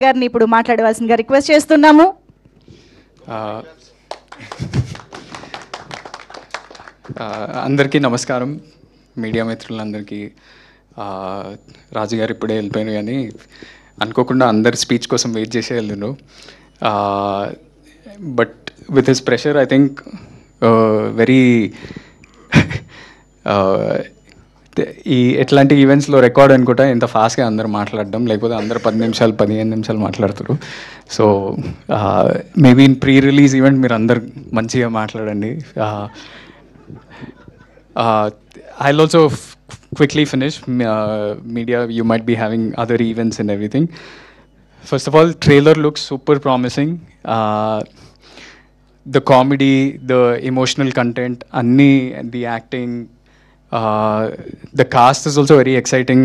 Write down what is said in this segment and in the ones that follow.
గారిని ఇప్పుడు మాట్లాడవలసిందిగా రిక్వెస్ట్ చేస్తున్నాము. అందరికీ నమస్కారం, మీడియా మిత్రులందరికీ. రాజు గారు ఇప్పుడే వెళ్ళిపోయాను, కానీ అనుకోకుండా అందరి స్పీచ్ కోసం వెయిట్ చేసే వెళ్ళాను. But with his pressure I think very ఈ ఎట్లాంటి ఈవెంట్స్లో రికార్డ్ అనుకుంటా ఇంత ఫాస్ట్గా అందరూ మాట్లాడడం, లేకపోతే అందరూ 10 నిమిషాలు 15 నిమిషాలు మాట్లాడుతారు. So maybe in pre release event మీరు అందరు మంచిగా మాట్లాడండి. I'll also quickly finish. Media, you might be having other events and everything. First of all, trailer looks super promising. The comedy, the emotional content, Anni, the acting, the cast is also very exciting.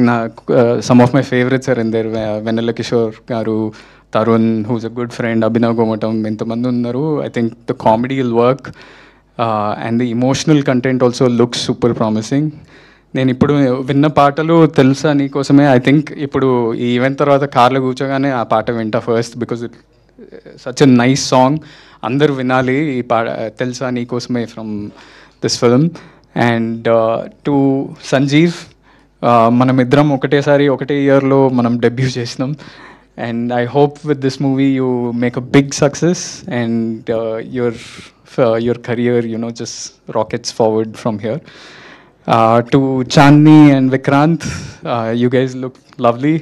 Some of my favorites are in there. Vennela Kishore garu, Tarun, who's a good friend, Abhinav Gomatam, ఇంతమంది ఉన్నారు. I think the comedy will work. And the emotional content also looks super promising. నేను ఇప్పుడు విన్న పాటలు తెలుసా నీకోసమే. I think ఇప్పుడు ఈ ఈవెంట్ తర్వాత కార్లో కూర్చోగానే ఆ పాట వింటా first, because it such a nice song. అందరూ వినాలి ఈ పాట, తెలుసా నీకోసమే, from this film. And to Sanjeev, మనమిద్దరం ఒకటే ఇయర్లో మనం డెబ్యూ చేసినాం. And I hope with this movie you make a big success, and your career, just rockets forward from here. To Chandni and Vikrant, you guys look lovely,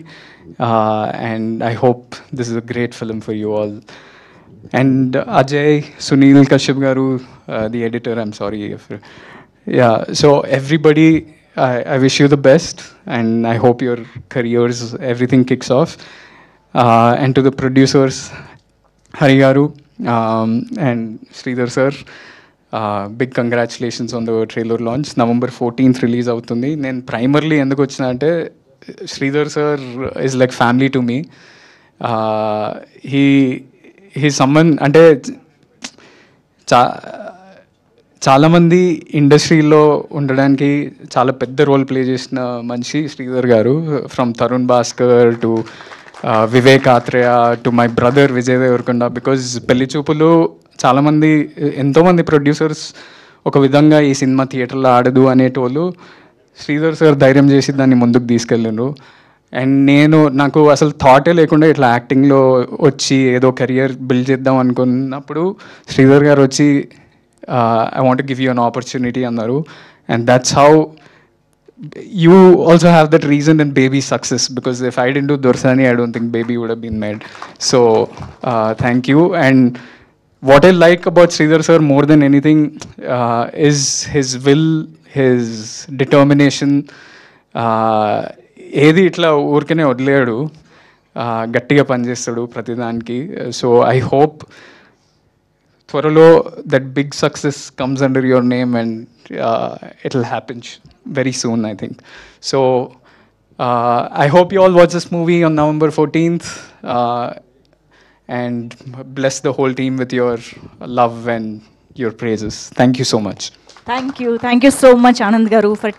and I hope this is a great film for you all. And Ajay, Sunil Kashyap garu, the editor, I'm sorry if... Yeah, so everybody, I wish you the best, and I hope your careers, everything kicks off. And to the producers, Hari Garu and Sridhar sir, big congratulations on the trailer launch. November 14th release avutundi. Nen primarily enduku vachina ante Sridhar sir is like family to me. He's someone ante చాలామంది ఇండస్ట్రీలో ఉండడానికి చాలా పెద్ద role play చేసిన మనిషి Sridhar garu. From Tarun Bhaskar to Vivek Athreya to my brother Vijay Deverakonda. Because Pelli Choopulu చాలామంది, ఎంతోమంది producers ఒక విధంగా ఈ సినిమా థియేటర్లో ఆడదు అనేటోళ్ళు, శ్రీధర్ సార్ ధైర్యం చేసి దాన్ని ముందుకు తీసుకెళ్ళిండ్రు. అండ్ నాకు అసలు థాటే లేకుండా ఇట్లా యాక్టింగ్లో వచ్చి ఏదో కెరియర్ బిల్డ్ చేద్దాం అనుకున్నప్పుడు శ్రీధర్ గారు వచ్చి I want to give you an opportunity అన్నారు. And that's how you also have that reason in Baby's success, because if I didn't do Dorsani, I don't think Baby would have been made. So thank you. And what I like about Sridhar sir more than anything is his will, his determination. ఏది ఇట్లా ఊరికనే వదిలేడు, గట్టిగా పనిచేస్తాడు ప్రతిదానికి. So I hope త్వరలో that big success comes under your name, and it'll happen very soon, I think. So I hope you all watch this movie on November 14th, and bless the whole team with your love and your praises. Thank you so much. Thank you so much, Anand garu, for